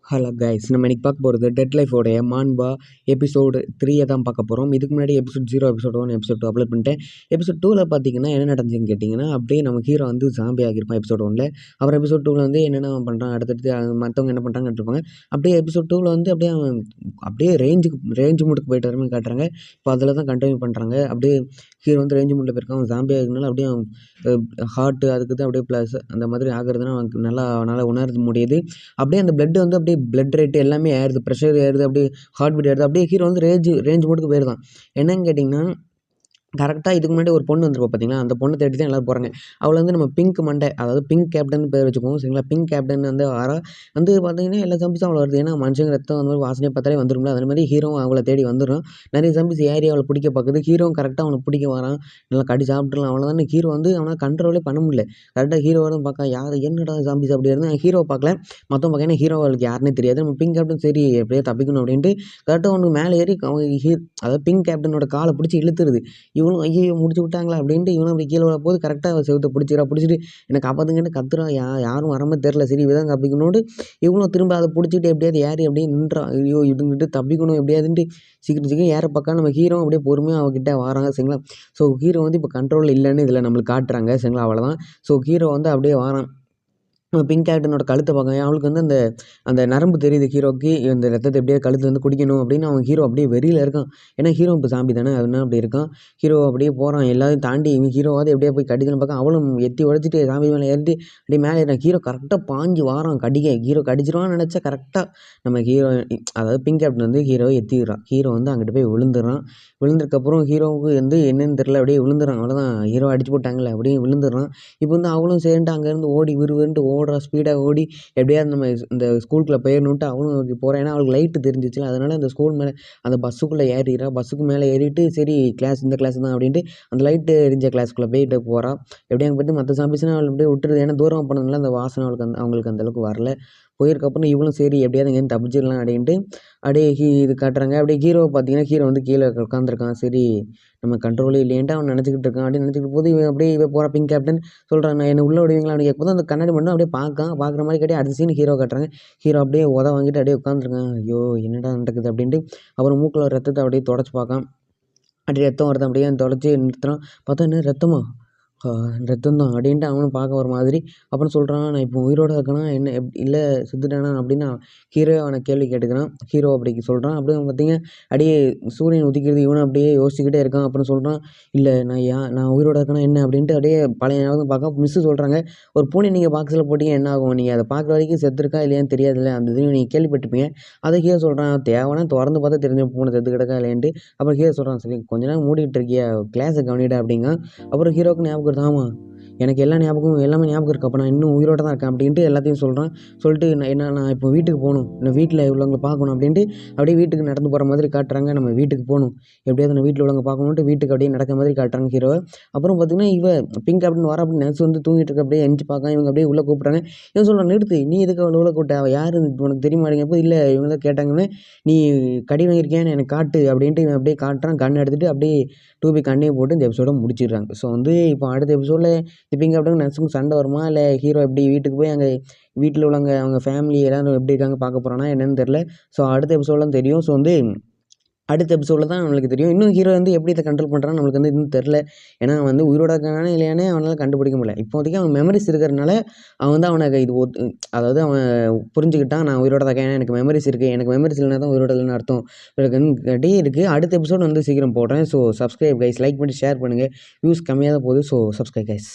Hello guys, நம்ம இன்னைக்கு பார்க்க போகிறது டெட் லைஃபோடைய மாண்பா எபிசோடு 3 தான் பார்க்க போகிறோம். இதுக்கு முன்னாடி எபிசோட் 0, எபிசோட் 1, எபிசோட் 2 அப்லோட் பண்ணிட்டேன். எபிசோட் 2ல் பார்த்தீங்கன்னா என்ன நடந்துச்சுன்னு கேட்டிங்கன்னா, அப்படியே நம்ம ஹீரோ வந்து ஜாம்பி ஆகியிருப்பான் எபிசோட் 1ல். அப்புறம் எபிசோட் 2ல் வந்து என்னென்ன பண்ணுறான், அடுத்தடுத்து மற்றவங்க என்ன பண்ணுறாங்கன்னு எடுத்துருப்பாங்க. அப்படியே எபிசோட் 2ல் வந்து அப்படியே ரேஞ்சு மூட்டுக்கு போயிட்டு வரமே காட்டுறாங்க. இப்போ அதில் தான் கண்டினியூ பண்ணுறாங்க. அப்படியே ஹீரோ வந்து ரேஞ்சு மூட்டில் போயிருக்கான். அவன் ஜாம்பி ஆகிறதுனால அப்படியே ஹார்ட்டு அதுக்கு தான் அப்படியே ப்ளஸ் அந்த மாதிரி ஆகிறதுனா அவனுக்கு நல்லா உணர முடியுது. அப்படியே அந்த பிளட் வந்து அப்படியே பிளட் ரேட் எல்லாமே ஏறுது, ப்ரெஷர் ஏறுது, அப்படியே ஹார்ட் பீட் ஏறுது. அப்படியே ஹீரோ வந்து ரேஞ்ச் மட்டுக்கு போயிருந்தான். என்னன்னு கேட்டிங்கன்னா, கரெக்டாக இதுக்கு முன்னாடி ஒரு பொண்ணு வந்துருப்பா பார்த்தீங்களா, அந்த பொண்ணை தேடி தான் எல்லோரும் போகிறாங்க. அவளை வந்து நம்ம பிங்க் மண்டை, அதாவது பிங்க் கேப்டன் பேர் வச்சுக்குவோம் சரிங்களா. பிங்க் கேப்டன் வந்து வந்து பார்த்தீங்கன்னா எல்லா ஜம்பிஸும் அவளை வருது. ஏன்னா மனுஷங்க ரத்தம் அந்த மாதிரி வாசனையை பார்த்தாலே வந்துடும்ல. அதே மாதிரி ஹீரோவும் அவளை தேடி வந்துடும். நிறைய ஜம்பிஸ் ஏறி அவளை பிடிக்க பார்க்குது. ஹீரோவும் கரெக்டாக அவனை பிடிக்க வரான். நல்லா கடி சாப்பிட்றலாம். அவ்வளோதான். ஹீரோ வந்து அவனால் கண்ட்ரோலே பண்ண முடியல. கரெக்டாக ஹீரோவை பார்க்க யார் என்னடா ஜாம்பிஸ் அப்படி இருந்தால் ஹீரோவை பார்க்கல, மொத்தம் பார்க்க. ஏன்னா ஹீரோ அவளுக்கு யாருன்னே தெரியாது. நம்ம பிங்க் கேப்டன் சரி எப்படியே தப்பிக்கணும் அப்படின்ட்டு கரெக்டாக அவனுக்கு மேலே ஏறி அதாவது பிங்க் கேப்டனோட காலை பிடிச்சி இழுத்துருது. இவனும் ஐயோ முடிச்சு விட்டாங்களா அப்படின்ட்டு இவனும் அப்படி கீழே விட போது கரெக்டாக செவுத்தை பிடிச்சிட்டு என்னை காப்பாற்றுங்கன்னு கத்துறா. யாரும் வரமே தெரில. சரி இவதான் தப்பிக்கணும்னு இவங்களும் திரும்ப அதை பிடிச்சிட்டு எப்படியாவது ஏறி அப்படியே நின்றான். ஐயோ இதுங்கிட்டு தப்பிக்கணும் எப்படியாதுன்ட்டு சீக்கிரம் ஏற பக்கம் நம்ம ஹீரோ அப்படியே பொறுமையாக அவகிட்ட வராங்க சரிங்களா. ஸோ ஹீரோ வந்து இப்போ கண்ட்ரோல் இல்லைன்னு இதில் நம்மளுக்கு காட்டுறாங்க சரிங்களா. அவ்வளோதான். ஸோ ஹீரோ வந்து அப்படியே வரான். பிங்க் கேப்டனோட கழுத்தை பார்க்க அவளுக்கு வந்து அந்த நரம்பு தெரியுது ஹீரோக்கு. இந்த ரத்தத்தை எப்படியே கழுத்து வந்து குடிக்கணும் அப்படின்னு அவன் ஹீரோ அப்படியே வெறியில் இருக்கான். ஏன்னா ஹீரோ இப்போ சாம்பி தானே, அதனால அப்படி இருக்கான். ஹீரோ அப்படியே போகிறான். எல்லாத்தையும் தாண்டி இவன் ஹீரோவாவது எப்படியே போய் கடிக்கணும் பார்க்க அவளும் எத்தி உடச்சிட்டு சாம்பி மேலே ஏறிட்டு அப்படியே மேலே ஏறான். ஹீரோ கரெக்டாக பாஞ்சு வாரான் கடிக்க. ஹீரோ கடிச்சிருவான்னு நினச்சா கரெக்டாக நம்ம ஹீரோ அதாவது பிங்க் கேப்டன் வந்து ஹீரோவை எத்திடுறான். ஹீரோ வந்து அங்கிட்டு போய் விழுந்துடுறான். விழுந்ததுக்கப்புறம் ஹீரோவுக்கு வந்து என்னன்னு தெரில அப்படியே விழுந்துறான். அவ்வளோதான், ஹீரோ அடிச்சு போட்டாங்களே அப்படியே விழுந்துடுறான். இப்போ வந்து அவளும் சேர்ந்துட்டு அங்கேருந்து ஓடி விறுவிறுன்ட்டு ஓடுறா. ஸ்பீடாக ஓடி எப்படியாவது நம்ம இந்த ஸ்கூலுக்குள்ளே போயிடணுன்ட்டு அவளும் போகிறேன். ஏன்னா அவளுக்கு லைட்டு தெரிஞ்சிச்சுல, அதனால் அந்த ஸ்கூல் மேலே அந்த பஸ்ஸுக்குள்ளே ஏறிடுறா. பஸ்ஸுக்கு மேலே ஏறிட்டு சரி கிளாஸ் இந்த கிளாஸ் தான் அப்படின்ட்டு அந்த லைட்டு எரிஞ்ச கிளாஸ்க்குள்ளே போயிட்டு போகிறா. எப்படியும் அங்கே போய்ட்டு மற்ற சாம்பிஸ்னால் அவள் அப்படியே விட்டுருது. ஏன்னா தூரம் போனதுனால அந்த வாசனை அவங்களுக்கு அந்தளவுக்கு வரல. போயிருக்கப்புறம் இவளும் சரி எப்படியாவது இங்கேருந்து தப்பிச்சிடலாம் அப்படின்ட்டு அப்படியே இது காட்டுறாங்க. அப்படியே ஹீரோவை பார்த்தீங்கன்னா ஹீரோ வந்து கீழே உட்காந்துருக்கான். சரி நம்ம கண்ட்ரோலே இல்லையேன்ட்டு அவன் நினச்சிக்கிட்டு இருக்கான். அப்படின்னு நினச்சிக்கிட்டு போது இவன் போகிற பிங்க் கேப்டன் சொல்கிறான், நான் என்ன உள்ளே விடுவீங்களா அப்படின்னு கேட்கும்போது அந்த கண்ணாடி மட்டும் அப்படியே பார்க்குற மாதிரி கேட்டு அடுத்த சீன் ஹீரோ காட்டுறாங்க. ஹீரோ அப்படியே வாங்கிட்டு அப்படியே உட்காந்துருக்கான். ஐயோ என்னடா நடக்குது அப்படின்ட்டு அப்புறம் மூக்கில் ரத்தத்தை அப்படியே தொடச்சி பார்க்கான். அப்படியே ரத்தம் வருது. அப்படியே தொடச்சி நிறுத்துறான். பார்த்தா என்ன ரத்தமா, ரத்தம் தான் அப்படின்ட்டு அவனும் பார்க்க ஒரு மாதிரி. அப்புறம் சொல்கிறான், நான் இப்போ உயிரோடு இருக்கேனா என்ன இல்லை செத்துட்டானா அப்படின்னு ஹீரோ அவனை கேள்வி கேட்டுக்கிறான். ஹீரோ அப்படி சொல்கிறான். அப்படியே பார்த்தீங்க அப்படியே சூரியன் உதிக்கிறது. இவனும் அப்படியே யோசிச்சுக்கிட்டே இருக்கான். அப்புறம் சொல்கிறான், இல்லை நான் உயிரோடு இருக்கேனா என்ன அப்படின்ட்டு அப்படியே பழைய ஞாபகம் பார்க்க மிஸ்ஸு சொல்கிறாங்க, ஒரு பூனை நீங்கள் பாக்ஸில் போட்டிங்க என்ன ஆகும், நீங்கள் அதை பார்க்குற வரைக்கும் செத்துருக்கா இல்லையான்னு தெரியாதுல்ல, அந்த இதையும் நீங்கள் கேள்விப்பட்டிருப்பீங்க. அதை ஹீரோ சொல்கிறான், தேவைன்னா திறந்து பார்த்தா தெரிஞ்ச பூனை செத்து கிடக்கா இல்லையான்ட்டு. அப்புறம் ஹீரோ சொல்கிறான், சரி கொஞ்ச நேரம் மூடிக்கிட்டு இருக்கியா, கிளாஸை கவனிடா அப்படிங்க. அப்புறம் ஹீரோவுக்கு ஞாபகம் வருது, ஆமாம் எனக்கு எல்லாமே ஞாபகம் இருக்குது, அப்போ நான் இன்னும் உயிரோடு தான் இருக்கேன் அப்படின்ட்டு எல்லாத்தையும் சொல்கிறான். சொல்லிட்டு நான் இப்போ வீட்டுக்கு போகணும், நான் வீட்டில் உள்ளவங்களை பார்க்கணும் அப்படின்ட்டு அப்படியே வீட்டுக்கு நடந்து போகிற மாதிரி காட்டுறாங்க. நம்ம வீட்டுக்கு போகணும் எப்படியாவது நான் வீட்டில் உள்ளவங்க பார்க்கணுன்ட்டு வீட்டுக்கு அப்படியே நடக்கிற மாதிரி காட்டுறாங்க ஹீரோவை. அப்புறம் பார்த்திங்கன்னா பிங்க் அப்படின்னு வர அப்படின்னு நினச்சி வந்து தூங்கிட்டு இருக்க அப்படியே எஞ்சி பார்க்க இவங்க அப்படியே உள்ளே கூப்பிட்றாங்க. இவன் சொல்கிறான், நிறுத்து, நீ எதுக்கு அவளை உள்ள கூப்பிட்ட, அவள் யார் உனக்கு தெரியுமா அப்படிங்கப்போ, இல்லை இவங்க தான் கேட்டாங்கன்னு, நீ கடி வாங்கியிருக்கியான்னு எனக்கு காட்டு அப்படின்ட்டு இவன் அப்படியே காட்டுறான். கண் எடுத்துகிட்டு அப்படியே டூபி கண்ணையை போட்டு இந்த எபிசோட முடிச்சிடுறாங்க. ஸோ வந்து இப்போ அடுத்த எபிசோடில் பிங்க் கேப்டன் நர்ஸுக்கும் சண்டை வருமா, இல்லை ஹீரோ எப்படி வீட்டுக்கு போய் அங்கே வீட்டில் உள்ளவங்க அவங்க ஃபேமிலி எல்லாரும் எப்படி இருக்காங்க பார்க்க போகிறானா என்னன்னு தெரில. ஸோ அடுத்த எபிசோடெலாம் தெரியும். ஸோ வந்து அடுத்த எபிசோடில் தான் நம்மளுக்கு தெரியும். இன்னும் ஹீரோ வந்து எப்படி இதை கண்ட்ரோல் பண்ணுறான்னு நம்மளுக்கு வந்து இன்னும் தெரில. ஏன்னா வந்து உயிரோட இருக்கானே இல்லையானே அவனால் கண்டுபிடிக்க முடியல. இப்போதைக்கு அவன் மெமரிஸ் இருக்கிறனால அவன் வந்து அவனை அதாவது அவன் புரிஞ்சுக்கிட்டான், நான் உயிரோட தான் இருக்கேன், எனக்கு மெமரிஸ் இருக்குது, எனக்கு மெமரிஸ் இல்லைனா தான் உயிரோட இல்லைன்னு அர்த்தம் இருக்குன்னு இருக்குது. அடுத்த எபிசோடு வந்து சீக்கிரம் போடுறேன். ஸோ சப்ஸ்கிரைப் கைஸ், லைக் பண்ணி ஷேர் பண்ணுங்கள். வியூஸ் கம்மியாக தான் போகுது. So subscribe guys.